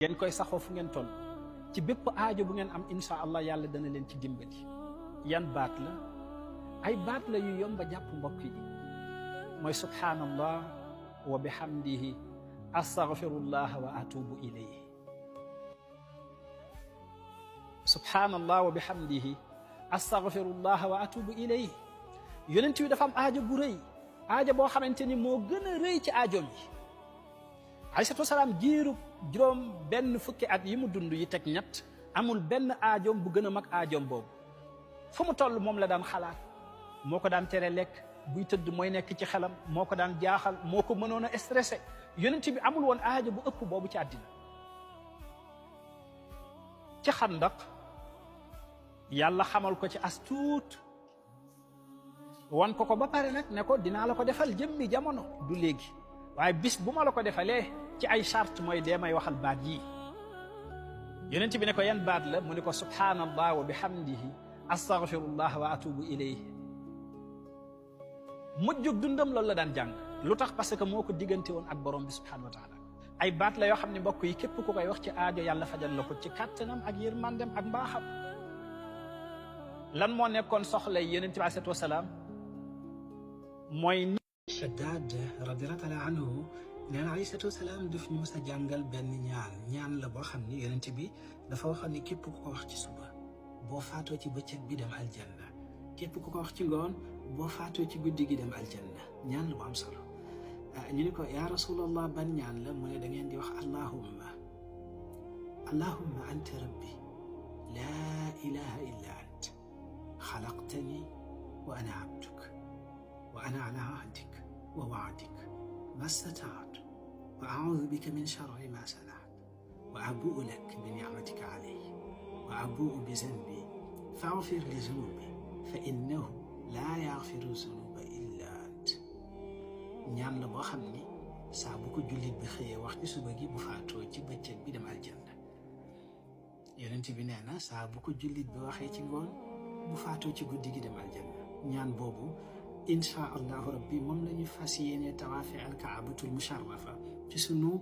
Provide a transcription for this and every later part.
ngeen koy saxoo fu ngeen toll ci bépp aajo bu ngeen am insha allah yàlla dana leen ci dimbali. yan baat la ay baat la yu yomb a jàpp mbokk yi mooy subhanallah wa bihamdihi astaghfirullah wa atubu ilayhi. subhanallah wa bihamdihi astaghfirullah wa atubu ilayhi. yonent bi dafa am aajo bu rëy aajo boo xamante ni moo gën a rëy ci aajoom yi. alayhi salaam jiirub juróom benn fukki at yi mu dund yi teg ñett amul benn aajoom bu gën a mag aajoom boobu. fu mu toll moom la daan xalaat moo ko daan tere lekk buy tëdd mooy nekk ci xelam moo ko daan jaaxal moo ko mënoon a stressé yonent bi amul woon aajo bu ëpp boobu ci àddina. ci xandaq yàlla xamal ko ci as tuut wan ko ba pare nag ne ko dinaa la ko defal jëmmi jamono du léegi waaye bis bu ma la ko defalee ci ay charte mooy dee may waxal baat yii. yonent bi ne ko yan baat la mu ne ko subhanallah wa bihamdihi astaghfirullah wa atubu ilayhi. mujjug dundam loolu la daan jàng lu tax parce que moo ko diggante woon ak borom bi subhanahu wa taala. ay baat la yoo xam ne mbokk yi képp ku koy wax ci aajo yàlla fajal la ko ci kàttanam ak yërmandem ak mbaaxam. lan moo nekkoon soxla yonent bi alayhi salaam mooy ni Shaddaad radiyallahu taala anhu nee na alayhi salaam daf ñu mës a jàngal benn ñaan la boo xam ni yonent bi dafa waxoon ni képp ku ko wax ci suba boo faatoo ci bëccëg bi dem aljanna képp ku ko wax ci ngoon boo faatoo ci guddi gi dem aljanna ñaan la bu am solo. ñu ni ko yaa rasulallah ban ñaan la mu ne da ngeen di wax allahumma anta rabbi laa ilaha illa ant xalaqtani wa ana abduk wa ana ala ahdik wa waadik ma stataat wa audu bika min sharri ma sanaat wa abuu lak bi nicmatika alayya wa abuu bi zanbi faghfir li zunubi fa innahu laa yaghfiru zunuba illa ant. ñaan la boo xam ni saa bu ko jullit bi xëyee wax ci suba gi bu faatoo ci bëccëg bi dem aljanna. yonent bi nee na saa bu ko jullit bi waxee ci ngoon bu faatoo ci guddi gi dem aljanna. ñaan boobu insha allahu rabbi moom la ñu fas yéene tawaafi alkaabatul musharrafa ci sunu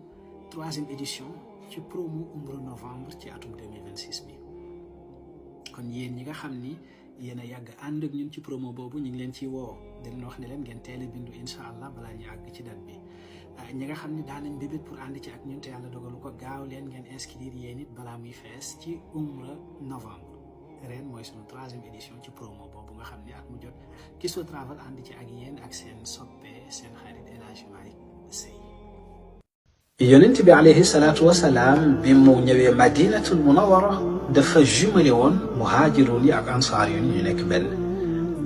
3e édition ci promo umra novembre ci atum 2026 bi. kon yéen ñi nga xam ni yéen a yàgg ànd ak ñun ci promo boobu ñu ngi leen ciy woo di leen wax ne leen ngeen teel a bindu incha allah balaa ñu àgg ci date bi. ñi nga xam ne daan nañ bébét pour ànd ci ak ñun te yàlla dogalu ko gaaw leen ngeen inscrire yéen it balaa muy fees ci umra novembre. ren mooy sunu 3e édition ci promo boobu nga xam ne at mu jot Kiswa Travel ànd ci ak yéen ak seen soppe seen xarit El Hadji Malick Sy. yonent bi alayhi salaatu wasalaam bi mu ñëwee madinatul munawara dafa jumelé woon muhaajiroon yi ak ansaar yi ñu nekk benn.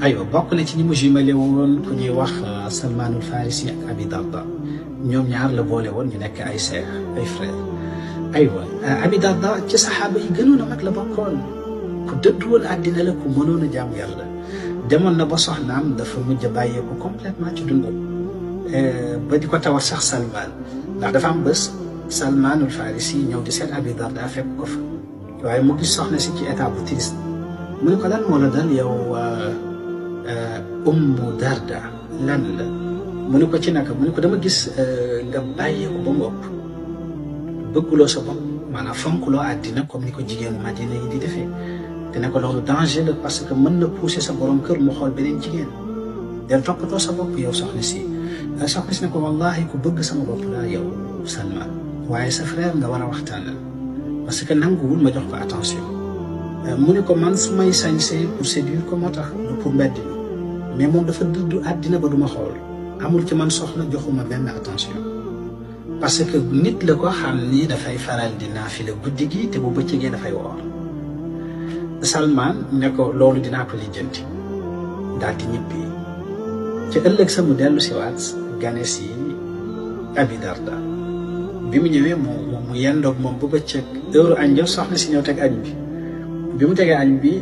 aywa bokk na ci ñi mu jumelé woon ku ñuy wax Salmaanul Farisi ak Abi Darda ñoom ñaar la boole woon ñu nekk ay seex ay frère. aywa Abi Darda ci saxaaba yi gënoon a mag la bokkoon ku dëddu woon àddina la ku mënoon a jaamu yàlla demoon na ba soxnaam dafa mujj a bàyyeeku complètement ci dundam ba di ko tawat sax Salmaan ndax dafa am bés Salmaanul Farisi ñëw di seet Abi Darda fekk ko fa waaye mu gis soxna si ci état bu triste mu ne ko lan moo la dal yow Ummu Darda lan la mu ne ko ci naka mu ne ko dama gis nga bàyyeeku ba ngopp bëgguloo sa bopp maanaam fonkuloo àddina comme ni ko jigéenu Madina yi di defee te ne ko loolu danger la parce que mën na pousser sa borom kër mu xool beneen jigéen del toppatoo sa bopp yow soxna si ne ko wallahi ku bëgg sama bopp laa yow Salman waaye sa frère nga war a waxtaanal parce que nanguwul ma jox ko attention mu ne ko man su may sañsee pour séduire ko moo tax du pour mbedd mi mais moom dafa dëddu àddina ba duma xool amul ci man soxla joxuma benn attention parce que nit la ko xam ni dafay faral di naafila guddi gi te bu bëccëgee dafay woor. Salman ne ko loolu dinaa ko lijjanti daal di ñibbi ci ëllëg sa mu dellu si waat gane si Abi Darda bi mu ñëwee mu yendoog moom bu bëccëg heure añ jot soxna si ñëw teg añ bi mu tegee añ bi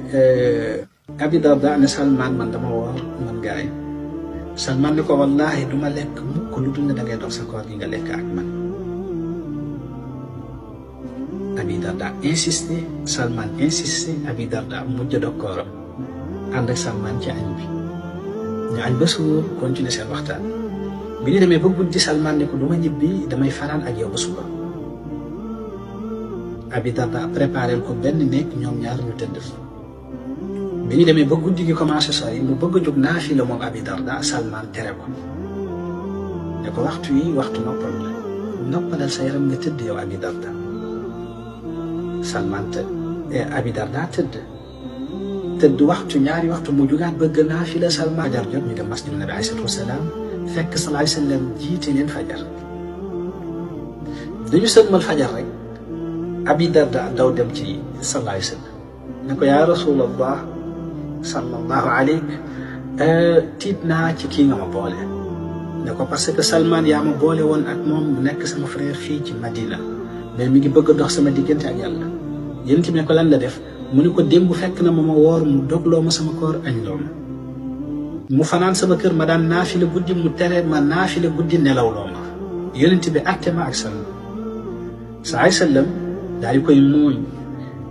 Abi Darda ne Salman man dama woor man nga añ Salman ne ko wallahi duma lekk mukk lu dul ne da ngay dog sa koor gi nga lekk ak man. Abi Darda insisté Salman insisté Abi Darda mujj dog kooram ànd ak Salman ci añ bi ñu añ ba suur continuer seen waxtaan bi ñu demee ba guddi Salman ne ko du ma ñibbi damay fanaan ak yow ba suba Abi Darda préparé ko benn néeg ñoom ñaar ñu tëdd fa. bi ñu demee ba guddi gi commencé sori mu bëgg a jóg naafila moom Abi Darda Salman tere ko ne ko waxtu yi waxtu noppal la noppalal sa yaram nga tëdd yow Abi Darda. Salman Abi Darda tëdd waxtu ñaari waxtu mu jugaat bëgg naafila Salman fajar jot ñu dem masjid nabi alayhi salaatu wasalaam fekk sallallahu alayhi wa sallam jiite leen fajar. dañu sëlmal fajar rek Abi Darda daw dem ci sallallahu alayhi wa sallam ne ko yaa rasulallah sallallahu alayk tiit naa ci kii nga ma boole ne ko parce que Salman yaa ma boole woon ak moom mu nekk sama frère fii ci Madina mais mi ngi bëgg a dox sama diggante ak yàlla. yéen tamit ne ko lan la def mu ne ko démb fekk na ma woor mu dogloo ma sama koor añ loo ma mu fanaan sama kër ma daan naafile guddi mu tere ma naafile guddi nelaw loo ma yonent bi atte ma ak Salman saa sallam daal di koy muuñ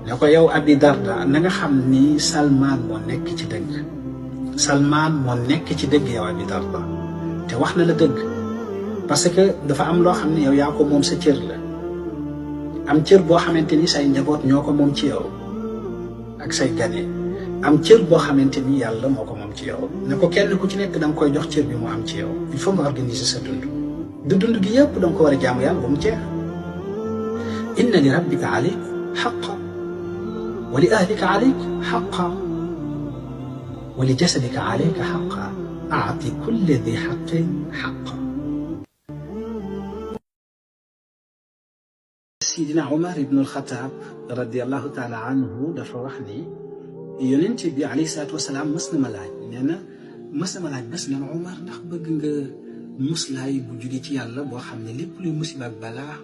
ne ko yow Abi Darda na nga xam ni Salman moo nekk ci dëgg Salman moo nekk ci dëgg yow Abi Darda te wax na la dëgg parce que dafa am loo xam ne yow yaa ko moom sa cër la am cër boo xamante ni say njaboot ñoo ko moom ci yow ak say gane am cër boo xamante ni yàlla moo ko moom ci yow ne ko kenn ku ci nekk da nga koy jox cër bi mu am ci yow il faut nga organiser sa dund dund gi yëpp da nga ko war a jaamu yàlla ba mu jeex inna li rabbika alayk xaqa wa li ahlika alayk xaqa wa li jasadika alayka xaqa aati kulli di xaqin xaqa. Sidina Umar ibn al-Khattab radiyallahu taala anhu dafa wax ni yonent bi alayhi salaatu wasalaam mës na ma laaj nee na mës na ma laaj bés ne ma Umar ndax bëgg nga muslaay bu jóge ci yàlla boo xam ne lépp luy musiba ak balaa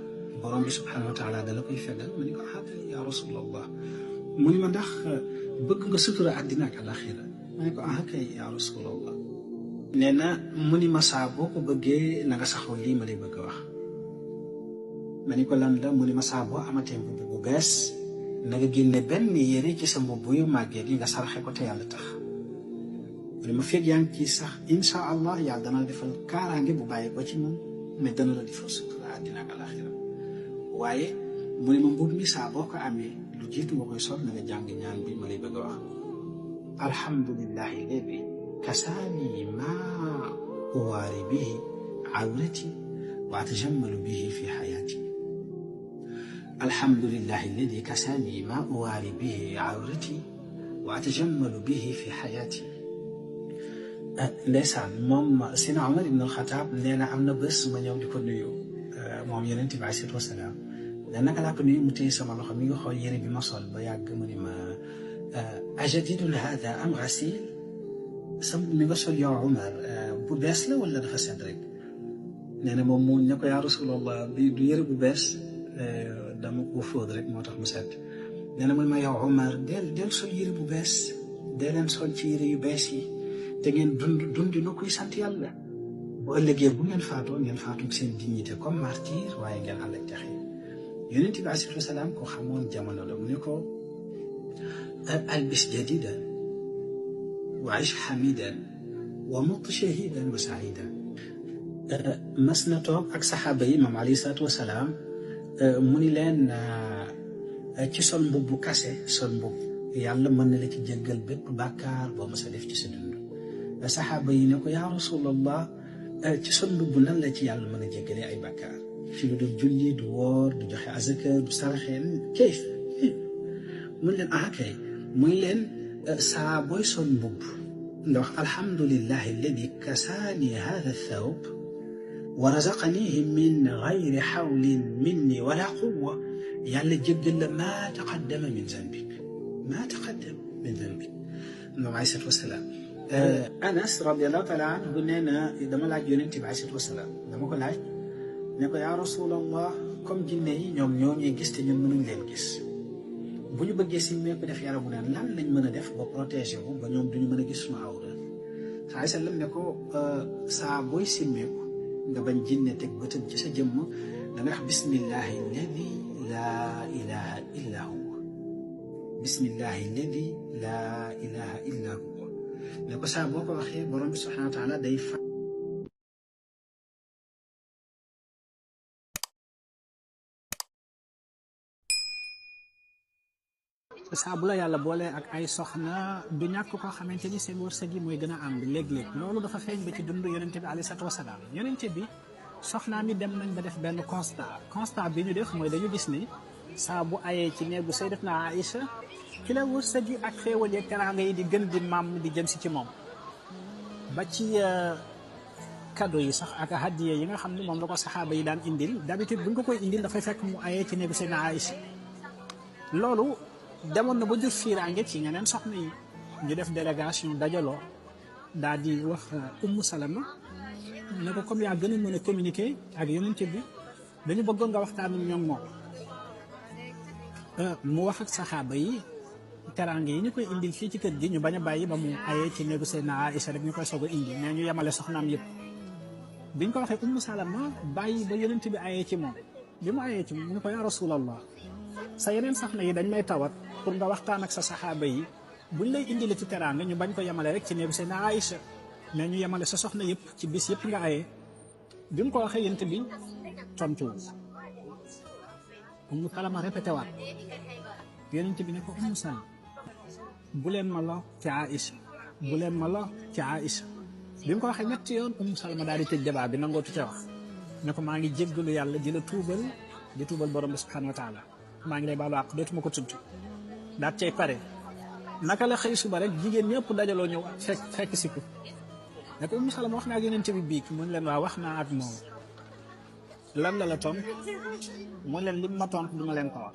borom bi subhanahu wa taala dala koy fegal ma ni ko ya rasulallah mu ni ma ndax bëgg nga sutura àddina ak alaxira ma ni ko kay ya rasulallah nee na mu ni ma saa boo ko bëggee na nga saxoo lii ma lay bëgg a wax ma ni ko lan la mu ni ma saa boo amatee mbubb bu bees na nga génne benn yére ci sa mbubb yu màggee yi nga saraxe ko te yàlla tax mu ni ma fekk yaa ngi ci sax insha allah yàlla dana la defal kaaraange bu bàyyi ko ci moom mais dana la defal sutura àddina ak alaxira waaye mu ne ma mbubb mi saa boo ko amee lu jiitu nga koy sol na nga jàng ñaan bi ma lay bëgg a wax alhamdulillahi alladi kasaani ma uwaari bihi awrati wa atajammalu bihi fi xayaati alhamdulillahi alladi kasaani ma uwaari bihi awrati wa atajammalu bihi fi xayaati. ndeysaan moom Sina Omar ibn al-Khattab nee na am na bés ma ñëw di ko nuyu moom yonent bi alayhi salaatu wasalaam da naka laa ko nuyu mu téye sama loxo mi nga xool yére bi ma sol ba yàgg mu ni ma ajadidun hada am ghasil sam mi nga sol yow Umar bu bees la wala dafa set rek nee na moom mu ne ko yaa rasulallah bi du yére bu bees dama ko fóot rek moo tax mu set nee na mu ma yow Umar del sol yére bu bees dee leen sol ci yére yu bees yi te ngeen dund nu kuy sant yàlla bu ëllëgee bu ngeen faatoo seen dignité comme martyr waaye ngeen ànd ak texe yonent bi alayhi salaam ko xamoon jamono la mu ne ko albis jadidan wa ish hamidan wa mut shahidan wa saidan. mas na toog ak saxaaba yi maam alayhi salaatu wasalaam mu ni leen ci sol mbubbu kase sol mbubb yàlla mën na la ci jéggal bépp bàkkaar boo mës a def ci sa dund. saxaaba yi ne ko yaa rasulallah ci sol mbubb nan la ci yàlla mën a jéggalee ay bàkkaar ci lu dul julli du woor du joxe azaka du saraxeen kayf mun leen kay muy leen saa booy sol mbubb ndox alhamdulillahi alladi kasaani hada thawb wa razaqanihi min gayri xawlin minni wala quwa yàlla jéggal la maa taqaddama min zanbik moom alayhi salaatu wasalaam. Anas radiallahu taala anhu nee na dama laaj yonent bi alayhi salaatu wasalaam dama ko laaj ne ko yaa rasulallah comme jinne yi ñoom ñoo ñuy gis te ñun mënuñ leen gis bu ñu bëggee simmeeku def yaramu neen lan lañ mën a def ba protéger wu ba ñoom duñu mën a gis suma awra saa sallam ne ko saa booy simmeeku nga bañ jinne teg bëtëm ci sa jëmm da nga wax bismillahi alladi laa ilaha illa huwa bismillahi alladi laa ilaha illa huwa ne ko saa boo ko waxee borom bi subhanahu wa taala day fa saa bu la yàlla boole ak ay soxna du ñàkk koo xamante ni seen wërsëg yi mooy gën a ànd léeg-léeg loolu dafa feeñ ba ci dund yonente bi alayhi salaatu wasalaam yonente bi soxnaa mi dem nañ ba def benn constat bi ñu def mooy dañu gis ni saa bu ayee ci néegu sayyidatna Aïcha ci la wërsëg yi ak xéewal yeeg teraanga yi di gën di maam di jëm si ci moom ba ci cadeau yi sax ak hadiya yi nga xam ne moom la ko saxaaba yi daan indil d'habitude buñ ko koy indil dafay fekk mu ayee ci néegu sayyidatna Aïcha loolu demoon na ba jur fiiraange ci ñeneen soxna yi ñu def délégation dajaloo daal di wax Ummu Salama ne ko comme yaa gën a mën a communiquer ak yonent bi dañu bëggoon nga waxtaan ak ñoom moom mu wax ak saxaaba yi teraange yi ñu koy indil fii ci kër gi ñu bañ a bàyyi ba mu ayee ci néegu Seydina Aïcha rek ñu koy soog a indi mais ñu yemale soxnaam yëpp biñ ko waxee Ummu Salama bàyyi ba yonent bi ayee ci moom bi mu ayee ci moom mu ne ko yaa Rasulallah sa yeneen soxna yi dañ may tawat pour nga waxtaan ak sa saxaaba yi buñ lay indile ci teraanga ñu bañ ko yemale rek ci néegu Seydina Aïcha mais ñu yemale sa soxna yëpp ci bis yëpp nga ayee bi mu ko waxee yonent bi tontu Ummu Salama répété waat yonent bi ne ko Ummu Salama bu leen ma lo ci Aïcha bu leen ma lo ci Aïcha bi mu ko waxee ñetti yoon Ummu Salama daal di tëj débat bi nangootu ca wax ne ko maa ngi jéggalu yàlla di la tuubal di tuubal borom bi subhanahu wa taala maa ngi lay baalu àq dootuma ko tudd daat cay pare naka la xëy suba rek jigéen ñëpp dajaloo ñëw fekk si ko ne ko Ummu Salama wax naa ak yonent bi biig mu ne leen waa wax naa ak moom lan la tontu mu leen lim ma tontu duma leen ko wax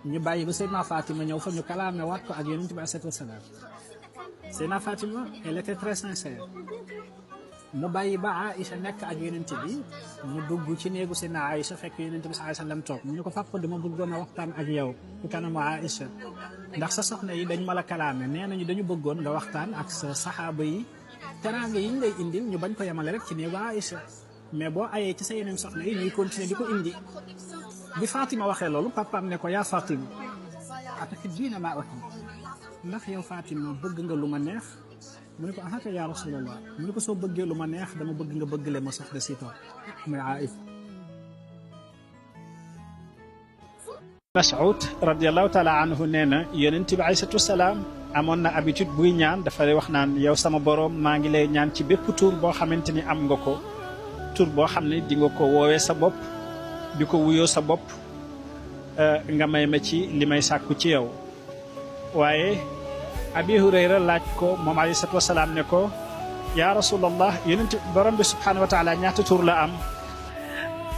ñu bàyyi ba Seydina Fatima ñëw fa ñu kalaame waat ko ak yonent bi alayhi salaam Seydina Fatima elle était très sincère mu bàyyi ba Aïcha nekk ak yonent bi mu dugg ci néegu Seydina Aïcha fekk yonent bi sallallahu alayhi wasallam toog mu ñu ko papa dama bëggoon a waxtaan ak yow ci kanamu Aïcha ndax sa soxna yi dañ ma la kalaame nee nañu dañu bëggoon nga waxtaan ak sa saxaaba yi teraanga yi ñu lay indil ñu bañ ko yemale rek ci néegu Aïcha mais boo ayee ci sa yeneen soxna yi ñuy continuer di ko indi bi Fatima waxee loolu papaam ne ko yaa Fatima atahibbiina maa uhibbu ndax yow Fatima bëgg nga lu ma neex mu ne ko ah yaa Rasulallah mu ne ko soo bëggee lu ma neex dama bëgg nga bëggale ma soxna si toog muy Aïcha. Mas'ud radiyallahu taala anhu nee na yonent bi alayhi salaam amoon na habitude buy ñaan dafay wax naan yow sama borom maa ngi lay ñaan ci bépp tur boo xamante ni am nga ko tur boo xam ne di nga ko woowee sa bopp di ko wuyoo sa bopp nga may ma ci li may sàkku ci yow waaye Abi Hurayra laaj ko moom alayhi salaatu wasalaam ne ko yaa Rasulallah yonent borom bi subhaanahu wa taala ñaata tur la am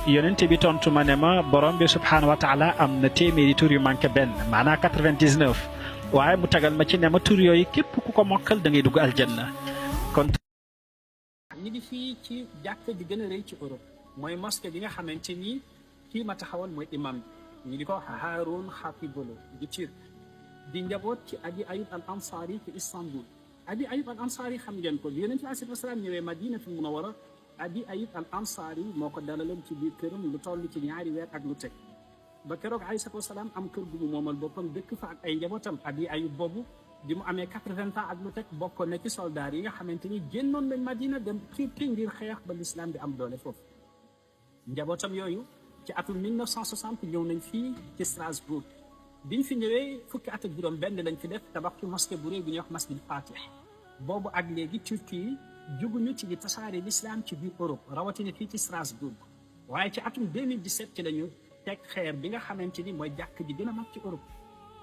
yonent bi tontu ma ne ma borom bi subhaanahu wa taala am na téeméeri tur yu manqué benn maanaam 99 waaye mu tagal ma ci ne ma tur yooyu képp ku ko mokkal da ngay dugg aljanna kon ñi ngi fii ci jàkka ji gën a rëy ci Europe mooy mosquée bi nga xamante ni kii ma taxawal mooy imam bi ñu di ko wax Haroun Khatibulo di Turc di njaboot ci Abi Ayyub al Ansari ci Istanbul Abi Ayyub al Ansari xam ngeen ko bi Yonent bi alayhi salaam ñëwee Madinatul Munawwara Abi Ayyub al Ansari moo ko dalaloon ci biir këram lu toll ci 2 weer ak lu teg ba keroog alayhi salaam am kër gu mu moomal boppam dëkk fa ak ay njabootam Abi Ayyub boobu bi mu amee 80 ans ak lu teg bokkoon na ci soldaar yi nga xamante ni génnoon nañ Madina dem Turquie ngir xeex ba l'islam bi am doole foofu njabootam yooyu ci atum 1960 ñëw nañ fii ci Strasbourg biñ fi ñëwee fukki at ak juróom benn lañ fi def tabax ci mosquée bu réy bu ñuy wax masjid Fatih boobu ak léegi Turquie yi juguñu ci di tasaare l'islam ci biir Europe rawatina fii ci Strasbourg waaye ci atum 2017 ci lañu teg xeer bi nga xamante ni mooy jàkk ji gën a mag ci Europe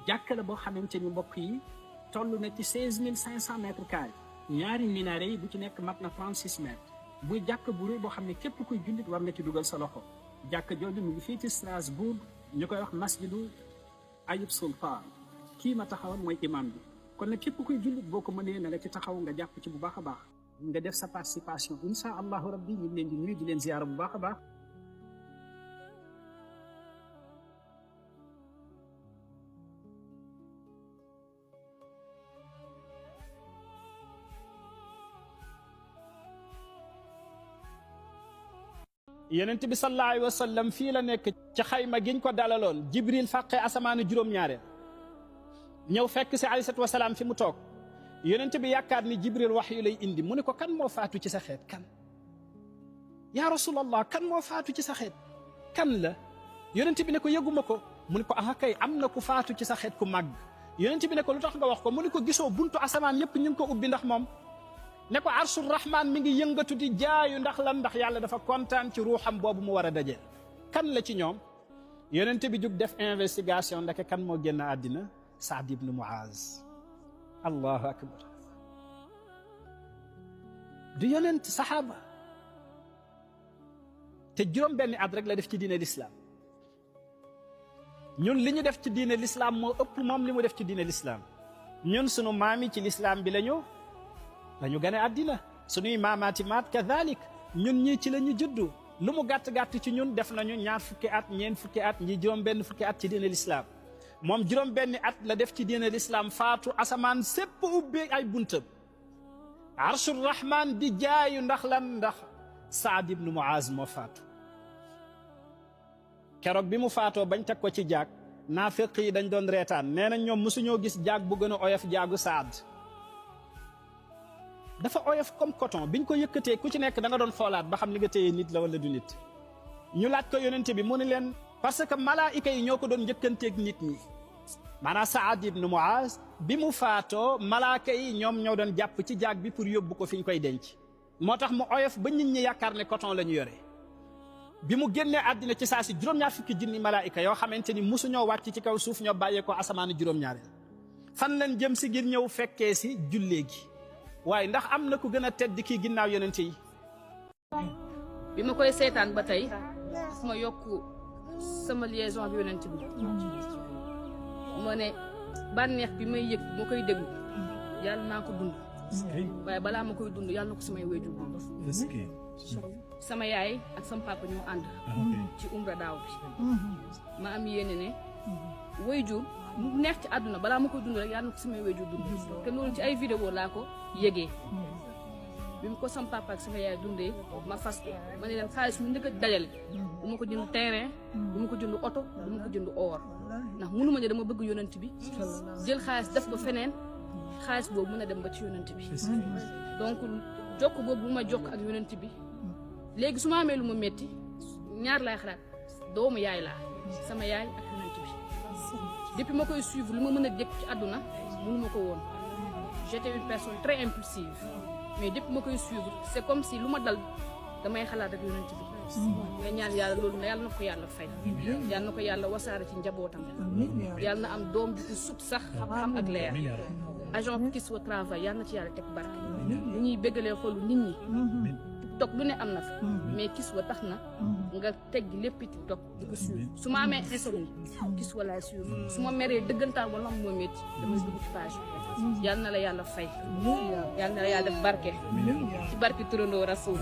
jàkk la boo xamante ni mbokk yi toll na ci 16500 mètres carrés ñaari minaret yi bu ci nekk mat na 36 mètres muy jàkk bu réy boo xam ne képp kuy jullit war nga ci dugal sa loxo jàkk jooju mu ngi fii ci Strasbourg ñu koy wax masjidu Ayub Sultan kii ma taxawal mooy imam bi kon nag képp kuy jullit boo ko mënee na nga ci taxaw nga jàpp ci bu baax a baax nga def sa participation insha allahu rabbi ñu ngi leen di nuyu di leen ziyaara bu baax a baax yonent bi sallallahu alayhi wa sallam fii la nekk ci xayma giñ ko dalaloon Jibril fàqe asamaanu juróom-ñaareel ñëw fekk si alayhi salaatu wa salaam fi mu toog yonent bi yaakaar ni Jibril wax yu lay indi mu ne ko kan moo faatu ci sa xeet kan yaa rasulallah kan moo faatu ci sa xeet kan la yonent bi ne ko yëguma ko mu ne ko ah kay am na ku faatu ci sa xeet ku màgg yonent bi ne ko lu tax nga wax ko mu ne ko gisoo buntu asamaan yépp ñu ngi ko ubbi ndax moom ne ko arsul rahman mi ngi yëngatu di jaayu ndax lan ndax yàlla dafa kontaan ci ruuxam boobu mu war a dajeel kan la ci ñoom yonent bi jug def investigation ndeke kan moo génn àddina Saad ibn Muaz allahu akbar du yonent saxaaba te juróom benni at rek la def ci diine l'islam ñun li ñu def ci diine l'islam moo ëpp moom li mu def ci diine l'islam ñun sunu maam yi ci l'islam bi lañu gane àddina sunuy maamaati maat kadhalik ñun ñii ci la ñu juddu lu mu gàtt-gàtt ci ñun def nañu ñaar fukki at ñeent fukki at ñi juróom benn fukki at ci diine l'islam moom juróom benni at la def ci diine l'islam faatu asamaan sépp ubbi ay buntam arshur rahman di jaayu ndax lan ndax Saad ibn Muaz moo faatu keroog bi mu faatoo bañ teg ko ci jaag naafiq yi dañ doon reetaan nee na ñoom mosuñoo gis jaag bu gën a oyof jaagu Saad dafa oyof comme coton biñ ko yëkkatee ku ci nekk da nga doon xoolaat ba xam li nga téye nit la wala du nit ñu laaj ko yonente bi mu ne leen parce que malaayika yi ñoo ko doon njëkkanteeg nit ñi maanaam Saad ibn Muaz bi mu faatoo malaaka yi ñoom ñoo doon jàpp ci jaag bi pour yóbbu ko fi ñu koy denc moo tax mu oyof ba nit ñi yaakaar ne coton la ñu yore bi mu génnee àddina ci saa si juróom-ñaar fukki junni malaayika yoo xamante ni mosuñoo wàcc ci kaw suuf ñoo bàyyee ko asamaanu juróom-ñaareel fan lañ jëm si ngir ñëw fekkee si jullee gi waaye ndax am na ku gën a tedd kii ginnaaw yonent yi bi ma koy seetaan ba tey ma yokk sama liaison bi yonent bi moo ne bànneex bi may yëg moo koy déglu yàlla naa ko dund waaye balaa ma koy dund yàlla na ko samay wéyjur dund sama yaay ak sama papa ñoo ànd ci umra daaw bi ma am yéene ne wéyjur mu neex ci àdduna balaa ma koy dund rek yàlla na ko samay wéyjur dund te loolu ci ay vidéo laa ko yëgee bi mu ko sama papa ak sama yaay dundee ma fas ko ma ne leen xaalis mu njëkk a dajale du ma ko jënd terrain du ma ko jënd oto du ma ko jënd or ndax mënu ma ne dama bëgg yonent bi jël xaalis def ko feneen xaalis boobu mën a dem ba ci yonent bi donc jokk boobu bu ma jokk ak yonent bi léegi su ma amee lu ma métti ñaar laay xalaat doomu yaay laa sama yaay ak yonent bi depuis ma koy suivre lu ma mën a dégg ci àdduna mënu ma ko woon j'étais une personne très impulsive mais depuis ma koy suivre c'est comme si lu ma dal damay xalaat ak yonent bi nga ñaan yàlla loolu na yàlla na ko yàlla fay yàlla na ko yàlla wasaare ci njabootam yàlla na am doom ju ko sut sax xam ak leer agent Kiswa travail yàlla na ci yàlla teg barke ni ñuy béggalee xolu nit ñi TikTok lu ne am na fa mais Kiswa tax na nga teggi lépp TikTok di ko suivre su ma amee insomnie Kiswa laay suivre su ma meree dëggantaan wala am moo métti damay dugg ci page bi yàlla na la yàlla fay yàlla na la yàlla def barke ci barke turandoo Rasul